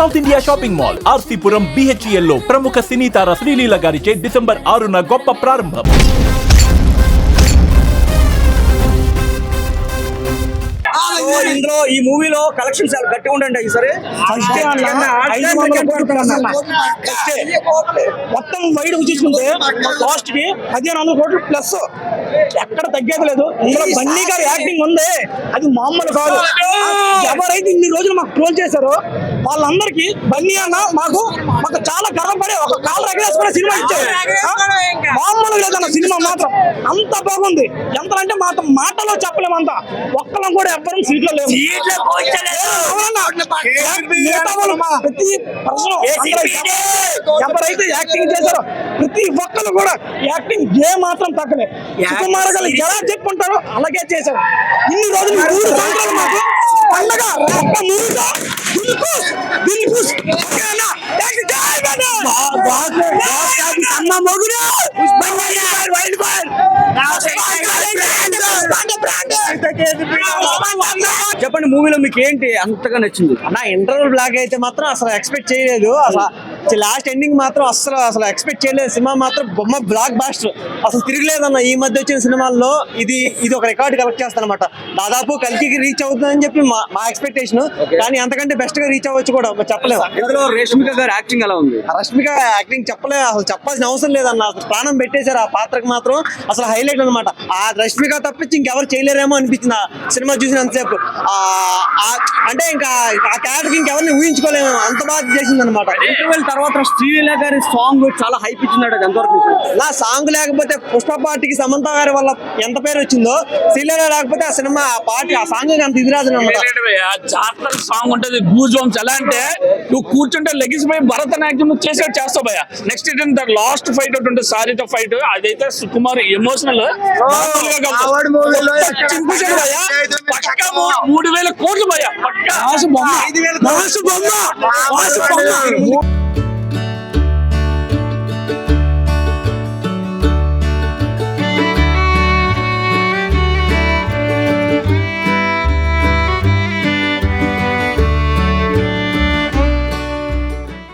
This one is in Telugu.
South India shopping mall RC Puram BHEL లో ప్రముఖ సినీ తార శ్రీలీల గారిచే డిసెంబర్ 6న గొప్ప ప్రారంభం. ఇందులో ఈ మూవీలో కలెక్షన్స్ చాలా గట్టిగా ఉండండి సరే మొత్తం వైడ్ చూసుకుంటే లాస్ట్ కి 1500 కోట్లు ప్లస్ ఎక్కడ తగ్గేది లేదు. ఇందులో బన్నీ గారి యాక్టింగ్ ఉంది, అది మామూలు కాదు. ఎవరైతే ఇన్ని రోజులు మాకు ట్రోల్ చేశారో వాళ్ళందరికీ బన్నీ అన్న మాకు చాలా గర్వపడే ఒక కాలు రగలేసుకునే సినిమా ఇచ్చారు. మామూలు లేదన్న సినిమా మాత్రం అంత బాగుంది. ఎంత అంటే మాటలో చెప్పలేమంత. ఒక్కలం కూడా ఎవ్వరం సీట్లో లేవు. ఎవరైతే యాక్టింగ్ చేశారో ప్రతి ఒక్కరు కూడా యాక్టింగ్ మాత్రం తగ్గలే. సుకుమార్ గారు ఎలా చెప్పుకుంటారో అలాగే చేశారు. ఇన్ని రోజులు 3 సంవత్సరాలు మాకు పండగ చెప్పండి, మూవీలో మీకు ఏంటి అంతగా నచ్చింది? నా ఇంటర్వల్ బ్లాక్ అయితే మాత్రం అసలు ఎక్స్పెక్ట్ చేయలేదు. అసలు లాస్ట్ ఎండింగ్ మాత్రం అసలు ఎక్స్పెక్ట్ చేయలేదు. సినిమా మాత్రం బొమ్మ బ్లాక్ బాస్టర్, అసలు తిరగలేదన్న. ఈ మధ్య వచ్చిన సినిమాల్లో ఇది ఒక రికార్డ్ కలెక్ట్ చేస్తాను అనమాట. దాదాపు కలికి రీచ్ అవుతుందని చెప్పి మా ఎక్స్పెక్టేషన్, కానీ అంతకంటే బెస్ట్ గా రీచ్ అవ్వచ్చు కూడా చెప్పలేదు. ఇందులో రష్మిక గారి యాక్టింగ్ ఎలా ఉంది? రష్మిక యాక్టింగ్ చెప్పలేదు, అసలు చెప్పాల్సిన అవసరం లేదన్న. అసలు ప్రాణం పెట్టేశారు ఆ పాత్రకు మాత్రం. అసలు హైలైట్ అనమాట. ఆ రష్మిక తప్పించి ఇంకెవరు చేయలేరేమో అనిపించింది ఆ సినిమా చూసినంతసేపు. అంటే ఇంకా ఆ క్యారెక్టర్ ఇంకెవరిని ఊహించుకోలేము, అంత బాగా చేసింది అనమాట. ఇంటర్వెల్ తర్వాత శ్రీలీల గారి సాంగ్ చాలా హైప్ ఇచ్చిందట, ఎంతవరకు నా సాంగ్ లేకపోతే పుష్ప పార్టీకి సమంత గారి వల్ల ఎంత పేరు వచ్చిందో, శ్రీలీల లేకపోతే ఆ సినిమా ఆ పార్టీ ఆ సాంగ్ అంత ఇది రాదు అనమాట. చార్టర్ సాంగ్ ఉంటది, గూజ్ బంప్స్. ఎలా అంటే నువ్వు కూర్చుంటే లెగిసిపోయి భరతనాట్యం నువ్వు చేస్తావు భయ. నెక్స్ట్ ఏంటంటే లాస్ట్ ఫైట్ ఒకటి ఉంటుంది, సారీతో ఫైట్. అదైతే సుకుమార్ ఎమోషనల్ 3000 కోట్లు భయ. పక్కా